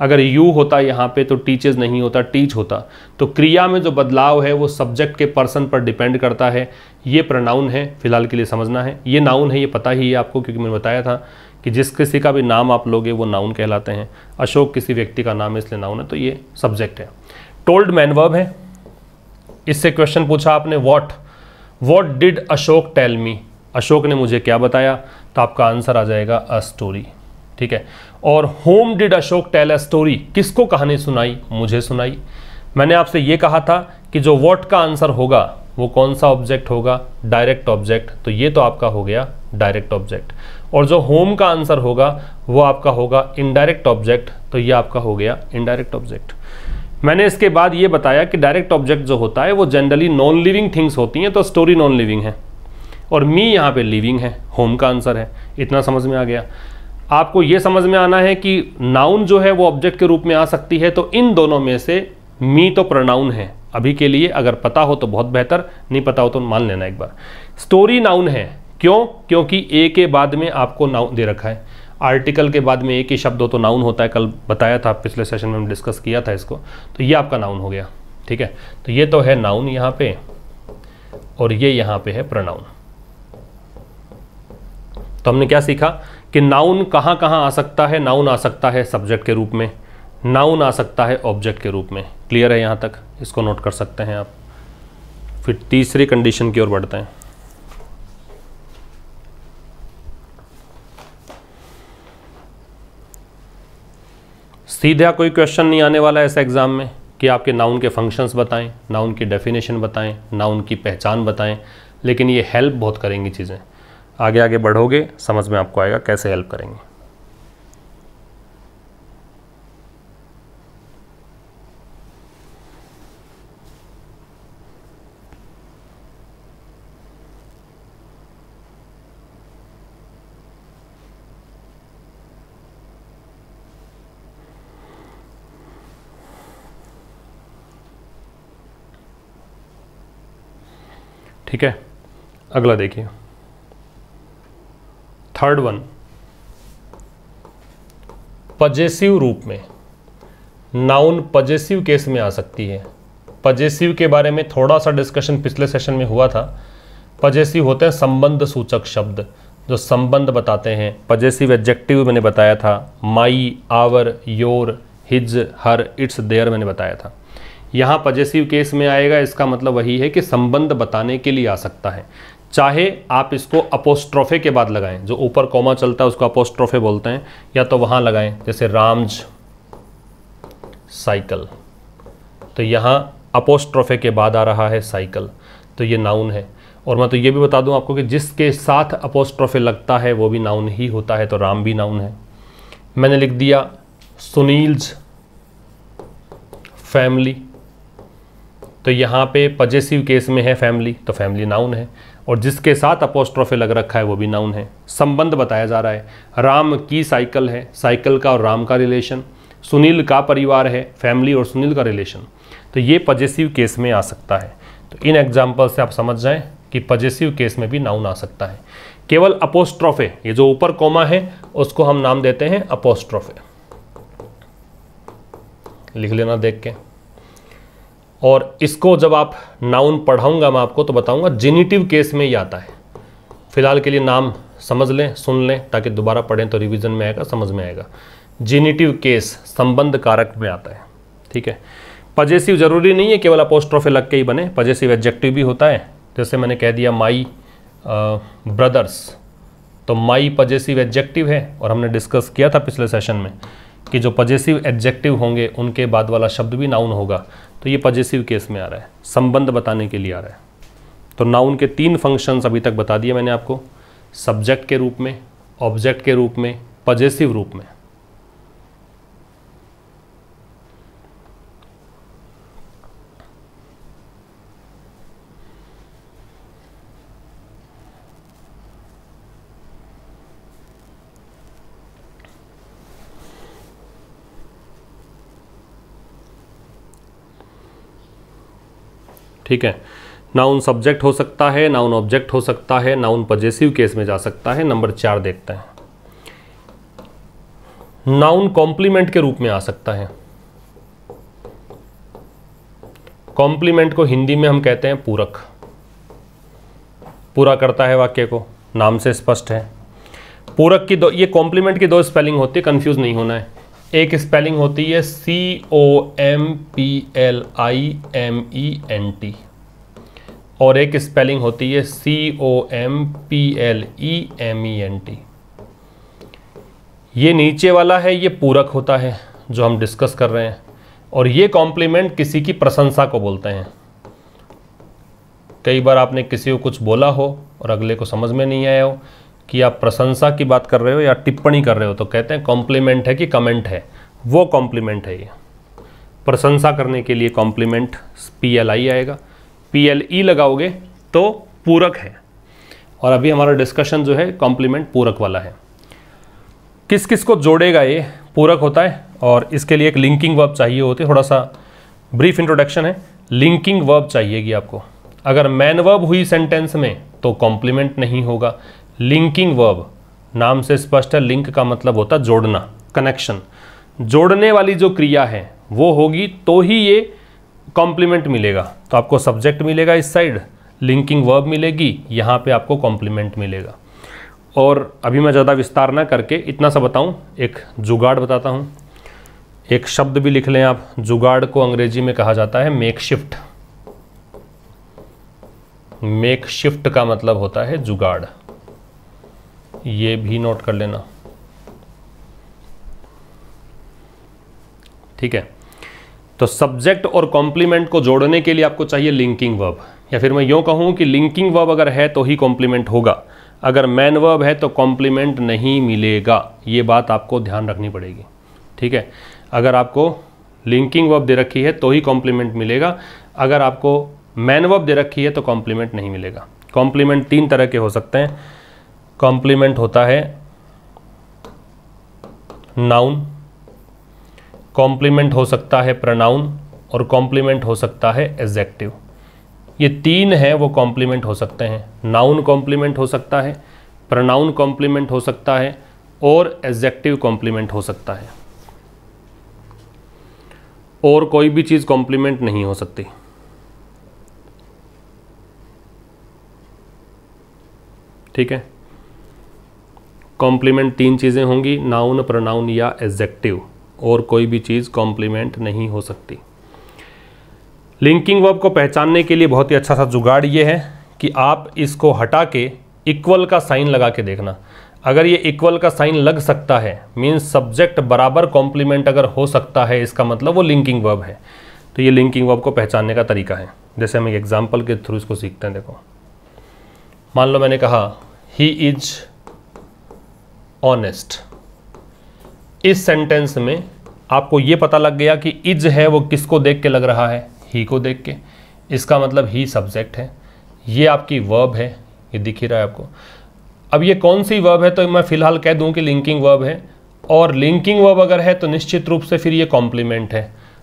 अगर यू होता यहाँ पे तो टीचेज नहीं होता, टीच होता। तो क्रिया में जो बदलाव है वो सब्जेक्ट के पर्सन पर डिपेंड करता है। ये प्रोनाउन है, फिलहाल के लिए समझना है। ये नाउन है, ये पता ही है आपको, क्योंकि मैंने बताया था कि जिस किसी का भी नाम आप लोगे वो नाउन कहलाते हैं। अशोक किसी व्यक्ति का नाम है इसलिए नाउन है, तो ये सब्जेक्ट है। टोल्ड मैन वर्ब है। इससे क्वेश्चन पूछा आपने what did Ashok tell me, Ashok ने मुझे क्या बताया, तो आपका आंसर आ जाएगा अ स्टोरी, ठीक है। और whom did Ashok tell a story, किसको कहानी सुनाई? मुझे सुनाई। मैंने आपसे ये कहा था कि जो व्हाट का आंसर होगा वो कौन सा ऑब्जेक्ट होगा? डायरेक्ट ऑब्जेक्ट, तो ये तो आपका हो गया डायरेक्ट ऑब्जेक्ट। और जो होम का आंसर होगा वो आपका होगा इनडायरेक्ट ऑब्जेक्ट, तो ये आपका हो गया इनडायरेक्ट ऑब्जेक्ट। मैंने इसके बाद ये बताया कि डायरेक्ट ऑब्जेक्ट जो होता है वो जनरली नॉन लिविंग थिंग्स होती हैं, तो स्टोरी नॉन लिविंग है, और मी यहाँ पे लिविंग है, होम का आंसर है। इतना समझ में आ गया। आपको ये समझ में आना है कि नाउन जो है वो ऑब्जेक्ट के रूप में आ सकती है, तो इन दोनों में से मी तो प्रोनाउन है अभी के लिए, अगर पता हो तो बहुत बेहतर, नहीं पता हो तो मान लेना एक बार। स्टोरी नाउन है, क्यों? क्योंकि ए के बाद में आपको नाउन दे रखा है। आर्टिकल के बाद में एक ही शब्द हो तो नाउन होता है, कल बताया था, पिछले सेशन में हम डिस्कस किया था इसको। तो ये आपका नाउन हो गया, ठीक है। तो ये तो है नाउन यहाँ पे, और ये यहाँ पे है प्रोनाउन। तो हमने क्या सीखा कि नाउन कहाँ कहाँ आ सकता है? नाउन आ सकता है सब्जेक्ट के रूप में, नाउन आ सकता है ऑब्जेक्ट के रूप में। क्लियर है यहाँ तक? इसको नोट कर सकते हैं आप। फिर तीसरी कंडीशन की ओर बढ़ते हैं। सीधा कोई क्वेश्चन नहीं आने वाला है ऐसा एग्जाम में कि आपके नाउन के फंक्शंस बताएं, नाउन की डेफिनेशन बताएं, नाउन की पहचान बताएं, लेकिन ये हेल्प बहुत करेंगी चीज़ें। आगे आगे बढ़ोगे समझ में आपको आएगा कैसे हेल्प करेंगे। ठीक है, अगला देखिए, थर्ड वन, पजेसिव रूप में। नाउन पजेसिव केस में आ सकती है। पजेसिव के बारे में थोड़ा सा डिस्कशन पिछले सेशन में हुआ था। पजेसिव होते हैं संबंध सूचक शब्द जो संबंध बताते हैं। पजेसिव एडजेक्टिव मैंने बताया था, my, our, your, his, her, its, their मैंने बताया था। यहाँ पजेसिव केस में आएगा, इसका मतलब वही है कि संबंध बताने के लिए आ सकता है। चाहे आप इसको अपोस्ट्रोफे के बाद लगाएं, जो ऊपर कॉमा चलता है उसको अपोस्ट्रोफे बोलते हैं, या तो वहाँ लगाएं जैसे राम्स साइकिल, तो यहाँ अपोस्ट्रोफे के बाद आ रहा है साइकिल, तो ये नाउन है। और मैं तो ये भी बता दूं आपको कि जिसके साथ अपोस्ट्रोफे लगता है वो भी नाउन ही होता है, तो राम भी नाउन है। मैंने लिख दिया सुनील्स फैमिली, तो यहाँ पे पजेसिव केस में है फैमिली, तो फैमिली नाउन है। और जिसके साथ अपोस्ट्रोफे लग रखा है वो भी नाउन है। संबंध बताया जा रहा है, राम की साइकिल है, साइकिल का और राम का रिलेशन, सुनील का परिवार है, फैमिली और सुनील का रिलेशन, तो ये पजेसिव केस में आ सकता है। तो इन एग्जाम्पल से आप समझ जाएं कि पजेसिव केस में भी नाउन आ सकता है। केवल अपोस्ट्रोफे, ये जो ऊपर कोमा है उसको हम नाम देते हैं अपोस्ट्रोफे, लिख लेना देख के। और इसको जब आप नाउन पढ़ाऊंगा मैं आपको तो बताऊंगा जेनिटिव केस में ही आता है। फिलहाल के लिए नाम समझ लें, सुन लें, ताकि दोबारा पढ़ें तो रिवीजन में आएगा, समझ में आएगा। जेनिटिव केस संबंध कारक में आता है, ठीक है। पजेसिव जरूरी नहीं है केवल अपोस्ट्रोफे लग के ही बने, पजेसिव एडजेक्टिव भी होता है। जैसे मैंने कह दिया माई ब्रदर्स, तो माई पजेसिव एडजेक्टिव है, और हमने डिस्कस किया था पिछले सेशन में कि जो पजेसिव एडजेक्टिव होंगे उनके बाद वाला शब्द भी नाउन होगा, तो ये पजेसिव केस में आ रहा है, संबंध बताने के लिए आ रहा है। तो नाउन के 3 फंक्शंस अभी तक बता दिए मैंने आपको, सब्जेक्ट के रूप में, ऑब्जेक्ट के रूप में, पजेसिव रूप में। ठीक है, नाउन सब्जेक्ट हो सकता है, नाउन ऑब्जेक्ट हो सकता है, नाउन पजेसिव केस में जा सकता है। नंबर 4 देखते हैं, नाउन कॉम्प्लीमेंट के रूप में आ सकता है। कॉम्प्लीमेंट को हिंदी में हम कहते हैं पूरक, पूरा करता है वाक्य को, नाम से स्पष्ट है। पूरक की ये कॉम्प्लीमेंट की 2 स्पेलिंग होती है, कंफ्यूज नहीं होना है। एक स्पेलिंग होती है COMPLIMENT और एक स्पेलिंग होती है COMPLEMENT। ये नीचे वाला है, ये पूरक होता है जो हम डिस्कस कर रहे हैं, और ये कॉम्प्लीमेंट किसी की प्रशंसा को बोलते हैं। कई बार आपने किसी को कुछ बोला हो और अगले को समझ में नहीं आया हो कि आप प्रशंसा की बात कर रहे हो या टिप्पणी कर रहे हो, तो कहते हैं कॉम्प्लीमेंट है कि कमेंट है, वो कॉम्प्लीमेंट है। ये प्रशंसा करने के लिए कॉम्प्लीमेंट PLI आएगा, PLE लगाओगे तो पूरक है। और अभी हमारा डिस्कशन जो है कॉम्प्लीमेंट पूरक वाला है। किस किस को जोड़ेगा ये पूरक होता है, और इसके लिए एक लिंकिंग वर्ब चाहिए होती है। थोड़ा सा ब्रीफ इंट्रोडक्शन है, लिंकिंग वर्ब चाहिएगी आपको। अगर मैन वर्ब हुई सेंटेंस में तो कॉम्प्लीमेंट नहीं होगा। लिंकिंग वर्ब, नाम से स्पष्ट है, लिंक का मतलब होता है जोड़ना, कनेक्शन। जोड़ने वाली जो क्रिया है वो होगी तो ही ये कॉम्प्लीमेंट मिलेगा। तो आपको सब्जेक्ट मिलेगा इस साइड, लिंकिंग वर्ब मिलेगी, यहाँ पे आपको कॉम्प्लीमेंट मिलेगा। और अभी मैं ज़्यादा विस्तार ना करके इतना सा बताऊँ, एक जुगाड़ बताता हूँ। एक शब्द भी लिख लें आप, जुगाड़ को अंग्रेजी में कहा जाता है मेकशिफ्ट। मेकशिफ्ट का मतलब होता है जुगाड़, ये भी नोट कर लेना, ठीक है। तो सब्जेक्ट और कॉम्प्लीमेंट को जोड़ने के लिए आपको चाहिए लिंकिंग वर्ब, या फिर मैं यूँ कहूँ कि लिंकिंग वर्ब अगर है तो ही कॉम्प्लीमेंट होगा, अगर मैन वर्ब है तो कॉम्प्लीमेंट नहीं मिलेगा। ये बात आपको ध्यान रखनी पड़ेगी, ठीक है। अगर आपको लिंकिंग वर्ब दे रखी है तो ही कॉम्प्लीमेंट मिलेगा, अगर आपको मैन वर्ब दे रखी है तो कॉम्प्लीमेंट नहीं मिलेगा। कॉम्प्लीमेंट 3 तरह के हो सकते हैं। कॉम्प्लीमेंट होता है नाउन, कॉम्प्लीमेंट हो सकता है प्रोनाउन, और कॉम्प्लीमेंट हो सकता है एडजेक्टिव। ये 3 हैं वो कॉम्प्लीमेंट हो सकते हैं। नाउन कॉम्प्लीमेंट हो सकता है, प्रोनाउन कॉम्प्लीमेंट हो सकता है, और एडजेक्टिव कॉम्प्लीमेंट हो सकता है। और कोई भी चीज़ कॉम्प्लीमेंट नहीं हो सकती। ठीक है, कॉम्प्लीमेंट 3 चीज़ें होंगी, नाउन, प्रोनाउन या एडजेक्टिव, और कोई भी चीज़ कॉम्प्लीमेंट नहीं हो सकती। लिंकिंग वर्ब को पहचानने के लिए बहुत ही अच्छा सा जुगाड़ ये है कि आप इसको हटा के इक्वल का साइन लगा के देखना। अगर ये इक्वल का साइन लग सकता है, मीन्स सब्जेक्ट बराबर कॉम्प्लीमेंट अगर हो सकता है, इसका मतलब वो लिंकिंग वर्ब है। तो ये लिंकिंग वर्ब को पहचानने का तरीका है। जैसे हम एक एग्जाम्पल के थ्रू इसको सीखते हैं। देखो, मान लो मैंने कहा ही इज ऑनेस्ट। इस सेंटेंस में आपको ये पता लग गया कि इज है वो किसको देख के लग रहा है, ही को देख के। इसका मतलब ही सब्जेक्ट है, ये आपकी वर्ब है, ये दिख ही रहा है आपको। अब ये कौन सी वर्ब है, तो मैं फिलहाल कह दूं कि लिंकिंग वर्ब है। और लिंकिंग वर्ब अगर है तो निश्चित रूप से फिर ये कॉम्प्लीमेंट है।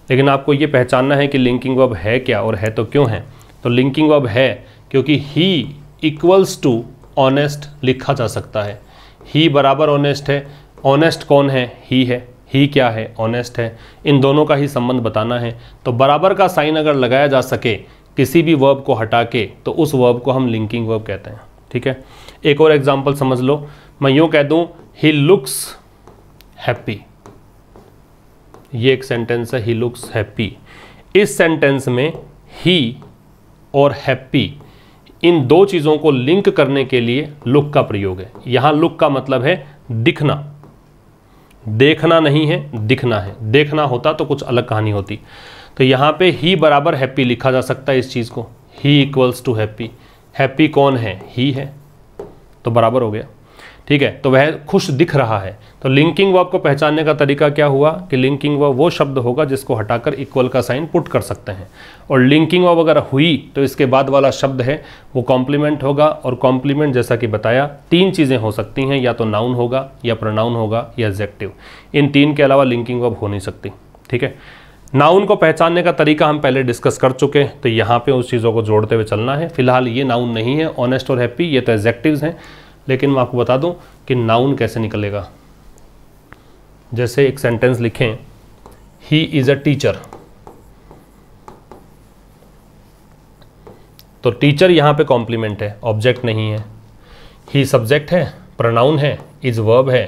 लेकिन आपको ये पहचानना है कि लिंकिंग वर्ब है क्या और है तो क्यों है। तो लिंकिंग वर्ब है क्योंकि ही इक्वल्स टू ऑनेस्ट लिखा जा सकता है। ही बराबर ऑनेस्ट है। ऑनेस्ट कौन है, ही है। ही क्या है, ऑनेस्ट है। इन दोनों का ही संबंध बताना है। तो बराबर का साइन अगर लगाया जा सके किसी भी वर्ब को हटा के, तो उस वर्ब को हम लिंकिंग वर्ब कहते हैं। ठीक है, एक और एग्जांपल समझ लो। मैं यूं कह दूं ही लुक्स हैप्पी। ये एक सेंटेंस है, ही लुक्स हैप्पी। इस सेंटेंस में ही और हैप्पी, इन दो चीज़ों को लिंक करने के लिए लुक का प्रयोग है। यहाँ लुक का मतलब है दिखना, देखना नहीं है, दिखना है। देखना होता तो कुछ अलग कहानी होती। तो यहाँ पे ही बराबर हैप्पी लिखा जा सकता है इस चीज़ को, ही इक्वल्स टू हैप्पी। हैप्पी कौन है, ही है, तो बराबर हो गया। ठीक है, तो वह खुश दिख रहा है। तो लिंकिंग वर्ब को पहचानने का तरीका क्या हुआ कि लिंकिंग वर्ब वो शब्द होगा जिसको हटाकर इक्वल का साइन पुट कर सकते हैं। और लिंकिंग वर्ब अगर हुई तो इसके बाद वाला शब्द है वो कॉम्प्लीमेंट होगा। और कॉम्प्लीमेंट जैसा कि बताया 3 चीज़ें हो सकती हैं, या तो नाउन होगा, या प्रोनाउन होगा, या एडजेक्टिव। इन 3 के अलावा लिंकिंग वर्ब हो नहीं सकती। ठीक है, नाउन को पहचानने का तरीका हम पहले डिस्कस कर चुके हैं, तो यहाँ पे उस चीज़ों को जोड़ते हुए चलना है। फिलहाल ये नाउन नहीं है, ऑनेस्ट और हैप्पी ये तो एडजेक्टिव्स हैं। लेकिन मैं आपको बता दूं कि नाउन कैसे निकलेगा। जैसे एक सेंटेंस लिखें, ही इज़ अ टीचर, तो टीचर यहाँ पे कॉम्प्लीमेंट है, ऑब्जेक्ट नहीं है। ही सब्जेक्ट है, प्रोनाउन है, इज वर्ब है,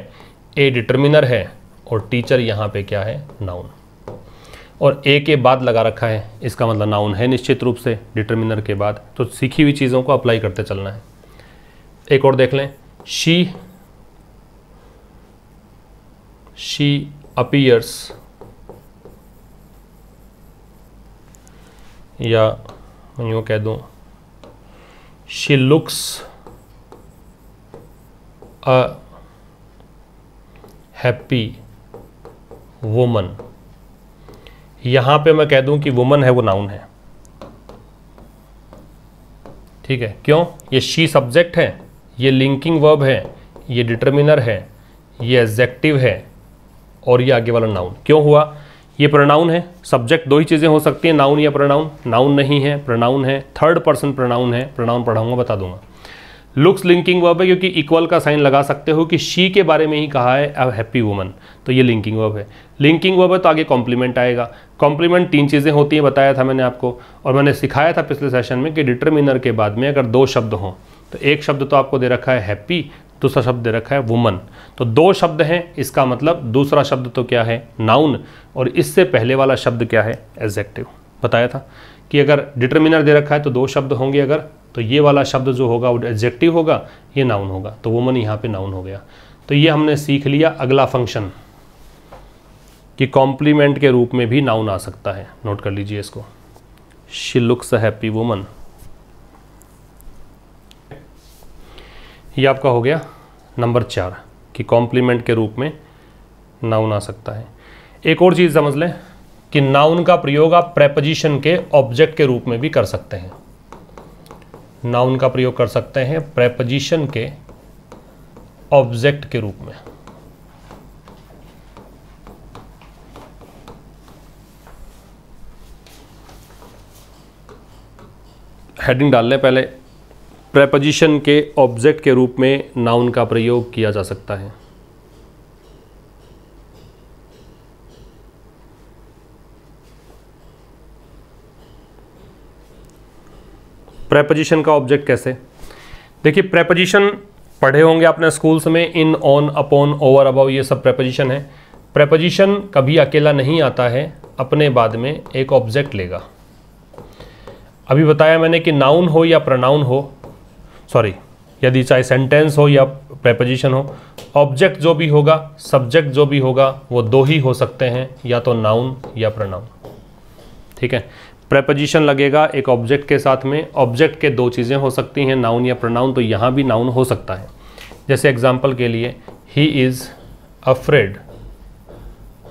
ए डिटर्मिनर है, और टीचर यहाँ पे क्या है, नाउन। और ए के बाद लगा रखा है, इसका मतलब नाउन है निश्चित रूप से डिटर्मिनर के बाद। तो सीखी हुई चीज़ों को अप्लाई करते चलना है। एक और देख लें, शी अपीयर्स, या मैं यूँ कह दूँ she looks a happy woman. यहाँ पे मैं कह दूँ कि वुमन है वो नाउन है। ठीक है, क्यों? ये शी सब्जेक्ट है, ये लिंकिंग वर्ब है, ये डिटर्मिनर है, ये एडजेक्टिव है, और ये आगे वाला नाउन। क्यों हुआ? ये प्रोनाउन है। सब्जेक्ट 2 ही चीज़ें हो सकती हैं, नाउन या प्रोनाउन। नाउन नहीं है, प्रोनाउन है, थर्ड पर्सन प्रोनाउन है। प्रोनाउन पढ़ाऊंगा, बता दूंगा। लुक्स लिंकिंग वर्ब है क्योंकि इक्वल का साइन लगा सकते हो कि शी के बारे में ही कहा है अ हैप्पी वुमन, तो ये लिंकिंग वर्ब है। लिंकिंग वर्ब है तो आगे कॉम्प्लीमेंट आएगा। कॉम्प्लीमेंट 3 चीज़ें होती हैं, बताया था मैंने आपको, और मैंने सिखाया था पिछले सेशन में कि डिटर्मिनर के बाद में अगर 2 शब्द हों, तो एक शब्द तो आपको दे रखा है हैप्पी, दूसरा शब्द दे रखा है वुमन। तो 2 शब्द हैं, इसका मतलब दूसरा शब्द तो क्या है, नाउन, और इससे पहले वाला शब्द क्या है, एडजेक्टिव। बताया था कि अगर डिटर्मिनर दे रखा है तो 2 शब्द होंगे, अगर तो ये वाला शब्द जो होगा वो एडजेक्टिव होगा, ये नाउन होगा। तो वुमन यहाँ पे नाउन हो गया। तो ये हमने सीख लिया अगला फंक्शन कि कॉम्प्लीमेंट के रूप में भी नाउन आ सकता है। नोट कर लीजिए इसको, she looks a happy woman. ये आपका हो गया नंबर 4 कि कॉम्प्लीमेंट के रूप में नाउन आ सकता है। एक और चीज़ समझ लें कि नाउन का प्रयोग आप प्रेपोजिशन के ऑब्जेक्ट के रूप में भी कर सकते हैं। नाउन का प्रयोग कर सकते हैं प्रेपोजिशन के ऑब्जेक्ट के रूप में। हेडिंग डाल लें पहले, प्रेपोजिशन के ऑब्जेक्ट के रूप में नाउन का प्रयोग किया जा सकता है। प्रेपोजिशन का ऑब्जेक्ट कैसे? देखिए प्रेपोजिशन पढ़े होंगे आपने स्कूल्स में, इन, ऑन, अपॉन, ओवर, अबव, ये सब प्रेपोजिशन है। प्रेपोजिशन कभी अकेला नहीं आता है, अपने बाद में एक ऑब्जेक्ट लेगा। अभी बताया मैंने कि नाउन हो या प्रोनाउन हो, सॉरी, यदि चाहे सेंटेंस हो या प्रेपोजिशन हो, ऑब्जेक्ट जो भी होगा, सब्जेक्ट जो भी होगा, वो दो ही हो सकते हैं, या तो नाउन या प्रोनाउन। ठीक है, प्रेपोजिशन लगेगा एक ऑब्जेक्ट के साथ में। ऑब्जेक्ट के दो चीज़ें हो सकती हैं, नाउन या प्रोनाउन, तो यहाँ भी नाउन हो सकता है। जैसे एग्जाम्पल के लिए, he is afraid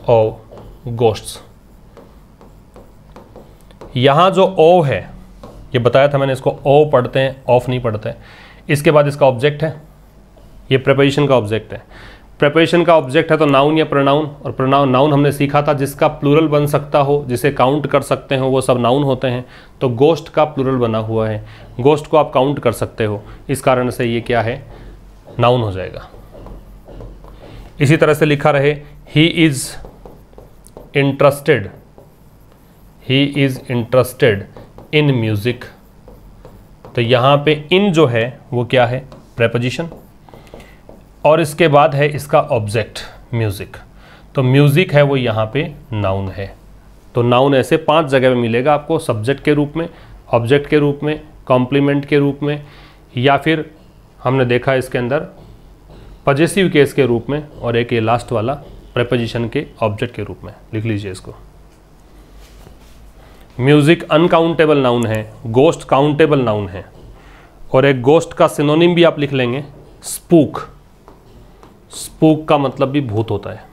of ghosts. यहाँ जो ओ है, ये बताया था मैंने, इसको ओ पढ़ते हैं, ऑफ नहीं पढ़ते हैं। इसके बाद इसका ऑब्जेक्ट है, ये प्रेपोजिशन का ऑब्जेक्ट है। प्रेपोजिशन का ऑब्जेक्ट है तो नाउन या प्रोनाउन, और प्रोनाउन, नाउन हमने सीखा था जिसका प्लूरल बन सकता हो, जिसे काउंट कर सकते हो, वो सब नाउन होते हैं। तो गोस्ट का प्लूरल बना हुआ है, गोस्ट को आप काउंट कर सकते हो, इस कारण से ये क्या है, नाउन हो जाएगा। इसी तरह से लिखा रहे, he is interested, he is interested in music. तो यहाँ पे इन जो है वो क्या है, प्रेपोजिशन, और इसके बाद है इसका ऑब्जेक्ट म्यूज़िक। तो म्यूज़िक है वो यहाँ पे नाउन है। तो नाउन ऐसे 5 जगह पे मिलेगा आपको, सब्जेक्ट के रूप में, ऑब्जेक्ट के रूप में, कॉम्प्लीमेंट के रूप में, या फिर हमने देखा इसके अंदर पजेसिव केस के रूप में, और एक ये लास्ट वाला प्रेपोजिशन के ऑब्जेक्ट के रूप में। लिख लीजिए इसको। म्यूज़िक अनकाउंटेबल नाउन है, गोस्ट काउंटेबल नाउन है, और एक गोस्ट का सिनोनिम भी आप लिख लेंगे, स्पूक। स्पूक का मतलब भी भूत होता है,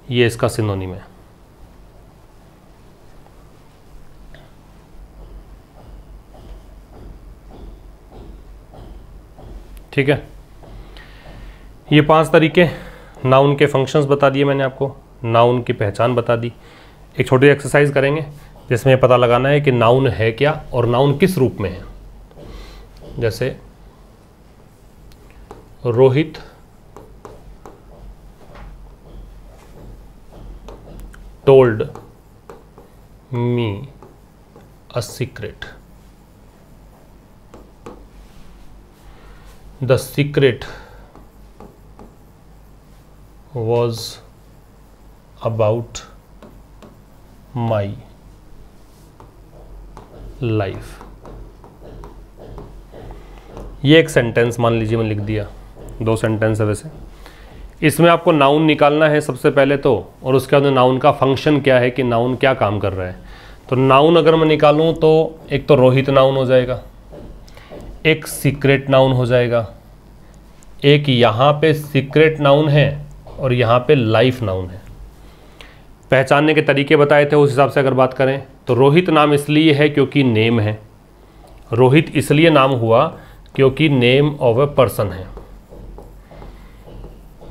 ये इसका सिनोनिम है। ठीक है, ये 5 तरीके, नाउन के फंक्शंस बता दिए मैंने आपको, नाउन की पहचान बता दी। एक छोटी एक्सरसाइज करेंगे जिसमें पता लगाना है कि नाउन है क्या और नाउन किस रूप में है। जैसे Rohit told me a secret. The secret was about my life. ये एक सेंटेंस मान लीजिए मैंने लिख दिया, 2 सेंटेंस है वैसे। इसमें आपको नाउन निकालना है सबसे पहले तो, और उसके बाद नाउन का फंक्शन क्या है कि नाउन क्या काम कर रहा है। तो नाउन अगर मैं निकालूं तो एक तो रोहित नाउन हो जाएगा, एक सीक्रेट नाउन हो जाएगा, एक यहाँ पे सीक्रेट नाउन है और यहाँ पे लाइफ नाउन है। पहचानने के तरीके बताए थे, उस हिसाब से अगर बात करें तो रोहित नाम इसलिए है क्योंकि नेम है, रोहित इसलिए नाम हुआ क्योंकि नेम ऑफ ए पर्सन है।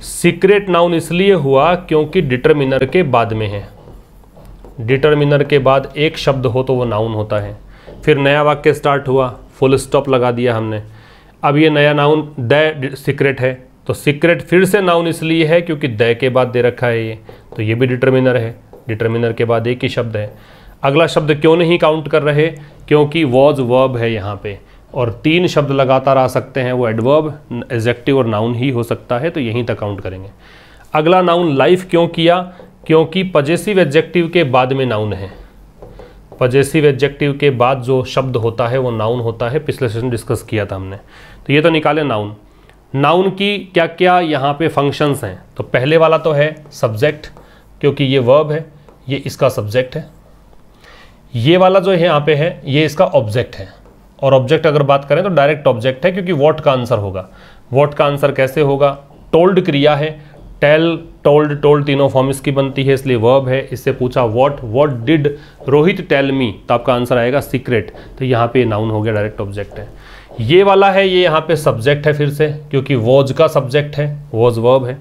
सीक्रेट नाउन इसलिए हुआ क्योंकि डिटरमिनर के बाद में है, डिटरमिनर के बाद एक शब्द हो तो वो नाउन होता है। फिर नया वाक्य स्टार्ट हुआ, फुल स्टॉप लगा दिया हमने। अब ये नया नाउन द सीक्रेट है, तो सीक्रेट फिर से नाउन इसलिए है क्योंकि द के बाद दे रखा है ये, तो ये भी डिटरमिनर है, डिटरमिनर के बाद एक ही शब्द है। अगला शब्द क्यों नहीं काउंट कर रहे, क्योंकि वॉज वर्ब है यहाँ पे, और 3 शब्द लगातार आ सकते हैं, वो एडवर्ब, एडजेक्टिव और नाउन ही हो सकता है, तो यहीं तक काउंट करेंगे। अगला नाउन लाइफ क्यों किया, क्योंकि पजेसिव एडजेक्टिव के बाद में नाउन है। पजेसिव एडजेक्टिव के बाद जो शब्द होता है वो नाउन होता है, पिछले सेशन डिस्कस किया था हमने। तो ये तो निकाले नाउन। नाउन की क्या क्या यहाँ पे फंक्शंस हैं, तो पहले वाला तो है सब्जेक्ट, क्योंकि ये वर्ब है, ये इसका सब्जेक्ट है। ये वाला जो है यहाँ पे है, ये इसका ऑब्जेक्ट है, और ऑब्जेक्ट अगर बात करें तो डायरेक्ट ऑब्जेक्ट है, क्योंकि व्हाट का आंसर होगा। व्हाट का आंसर कैसे होगा, टोल्ड क्रिया है, टेल, टोल्ड, टोल्ड तीनों फॉर्म इसकी बनती है, इसलिए वर्ब है। इससे पूछा what did Rohit tell me, तो आपका आंसर आएगा सीक्रेट, तो यहाँ पे नाउन हो गया, डायरेक्ट ऑब्जेक्ट है। ये वाला है, ये यहाँ पे सब्जेक्ट है फिर से, क्योंकि वॉज का सब्जेक्ट है, वॉज वर्ब है।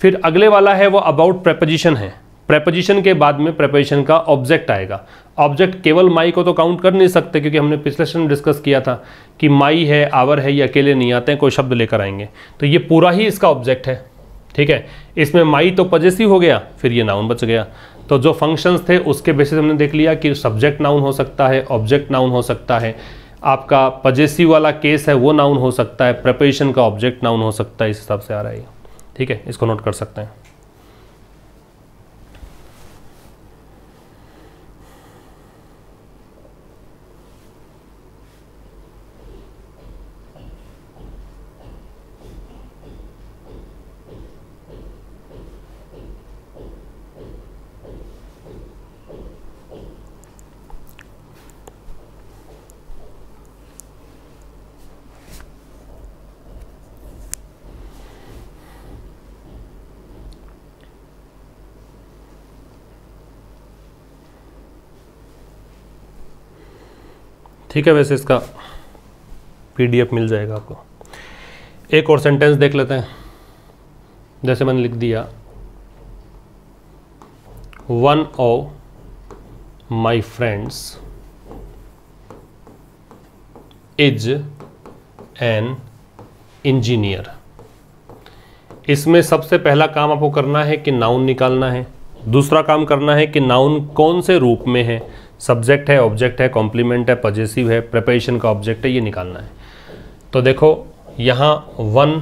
फिर अगले वाला है वो अबाउट प्रेपोजिशन है, प्रेपोजिशन के बाद में प्रेपोजिशन का ऑब्जेक्ट आएगा। ऑब्जेक्ट केवल माई को तो काउंट कर नहीं सकते, क्योंकि हमने पिछले सेशन में डिस्कस किया था कि माई है, आवर है, ये अकेले नहीं आते हैं, कोई शब्द लेकर आएंगे, तो ये पूरा ही इसका ऑब्जेक्ट है। ठीक है, इसमें माई तो पजेसिव हो गया, फिर ये नाउन बच गया। तो जो फंक्शंस थे उसके बेसिस हमने देख लिया कि सब्जेक्ट नाउन हो सकता है, ऑब्जेक्ट नाउन हो सकता है, आपका पजेसिव वाला केस है वो नाउन हो सकता है, प्रेपोजिशन का ऑब्जेक्ट नाउन हो सकता है, इस हिसाब से आ रहा है। ठीक है, इसको नोट कर सकते हैं। ठीक है, वैसे इसका PDF मिल जाएगा आपको। एक और सेंटेंस देख लेते हैं। जैसे मैंने लिख दिया, one of my friends is an engineer. इसमें सबसे पहला काम आपको करना है कि नाउन निकालना है। दूसरा काम करना है कि नाउन कौन से रूप में है, सब्जेक्ट है, ऑब्जेक्ट है, कॉम्प्लीमेंट है, प्रेपोजिशन है, प्रेपोजिशन का ऑब्जेक्ट है, ये निकालना है। तो देखो यहाँ वन,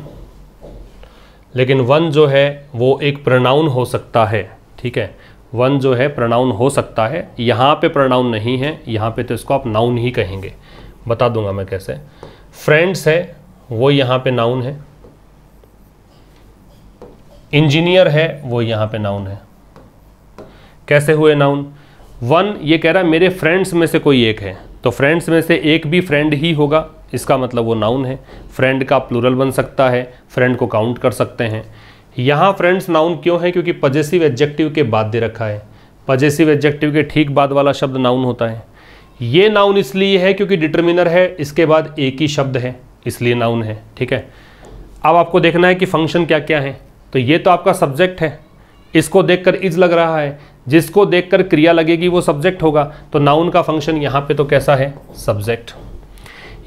लेकिन वन जो है वो एक प्रोनाउन हो सकता है। ठीक है, वन जो है प्रोनाउन हो सकता है, यहाँ पे प्रोनाउन नहीं है, यहाँ पे तो इसको आप नाउन ही कहेंगे। बता दूंगा मैं कैसे। फ्रेंड्स है वो यहाँ पे नाउन है, इंजीनियर है वो यहाँ पे नाउन है। कैसे हुए नाउन? वन ये कह रहा है मेरे फ्रेंड्स में से कोई एक है, तो फ्रेंड्स में से एक भी फ्रेंड ही होगा, इसका मतलब वो नाउन है। फ्रेंड का प्लूरल बन सकता है, फ्रेंड को काउंट कर सकते हैं। यहाँ फ्रेंड्स नाउन क्यों है? क्योंकि पजेसिव एडजेक्टिव के बाद दे रखा है। पजेसिव एडजेक्टिव के ठीक बाद वाला शब्द नाउन होता है। ये नाउन इसलिए है क्योंकि डिटर्मिनर है, इसके बाद एक ही शब्द है, इसलिए नाउन है। ठीक है, अब आपको देखना है कि फंक्शन क्या क्या है। तो ये तो आपका सब्जेक्ट है, इसको देखकर इज लग रहा है, जिसको देखकर क्रिया लगेगी वो सब्जेक्ट होगा। तो नाउन का फंक्शन यहाँ पे तो कैसा है? सब्जेक्ट।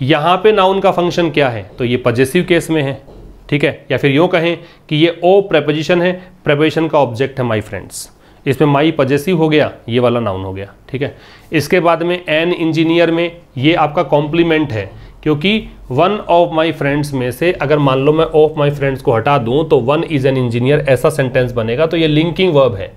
यहाँ पे नाउन का फंक्शन क्या है? तो ये पजेसिव केस में है। ठीक है, या फिर यूँ कहें कि ये ओ प्रेपोजिशन है, प्रेपोजिशन का ऑब्जेक्ट है माई फ्रेंड्स। इसमें माई पजेसिव हो गया, ये वाला नाउन हो गया। ठीक है, इसके बाद में एन इंजीनियर में ये आपका कॉम्प्लीमेंट है, क्योंकि वन ऑफ माई फ्रेंड्स में से अगर मान लो मैं ऑफ माई फ्रेंड्स को हटा दूं तो वन इज एन इंजीनियर ऐसा सेंटेंस बनेगा। तो ये लिंकिंग वर्ब है।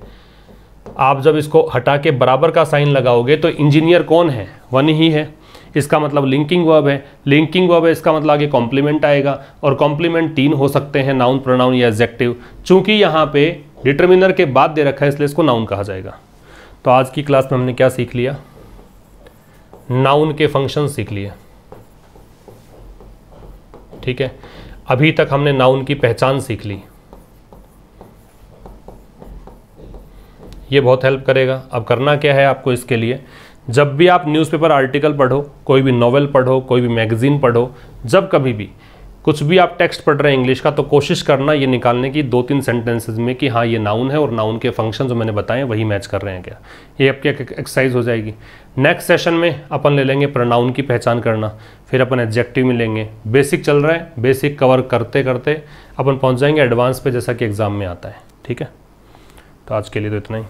आप जब इसको हटा के बराबर का साइन लगाओगे तो इंजीनियर कौन है? वन ही है, इसका मतलब लिंकिंग वर्ब है। लिंकिंग वर्ब है, इसका मतलब आगे कॉम्प्लीमेंट आएगा, और कॉम्प्लीमेंट तीन हो सकते हैं, नाउन, प्रोनाउन या एडजेक्टिव। चूंकि यहाँ पे डिटर्मिनर के बाद दे रखा है इसलिए इसको नाउन कहा जाएगा। तो आज की क्लास में हमने क्या सीख लिया? नाउन के फंक्शन सीख लिए। ठीक है, अभी तक हमने नाउन की पहचान सीख ली, ये बहुत हेल्प करेगा। अब करना क्या है आपको इसके लिए? जब भी आप न्यूज़पेपर आर्टिकल पढ़ो, कोई भी नॉवेल पढ़ो, कोई भी मैगजीन पढ़ो, जब कभी भी कुछ भी आप टेक्स्ट पढ़ रहे हैं इंग्लिश का, तो कोशिश करना ये निकालने की 2-3 सेंटेंसेस में कि हाँ ये नाउन है और नाउन के फंक्शन जो मैंने बताए वही मैच कर रहे हैं क्या। ये आपकी एक्सरसाइज हो जाएगी। नेक्स्ट सेशन में अपन ले लेंगे प्रोनाउन की पहचान करना, फिर अपन एडजेक्टिव में लेंगे। बेसिक चल रहा है, बेसिक कवर करते करते अपन पहुँच जाएंगे एडवांस पे, जैसा कि एग्ज़ाम में आता है। ठीक है, तो आज के लिए तो इतना ही।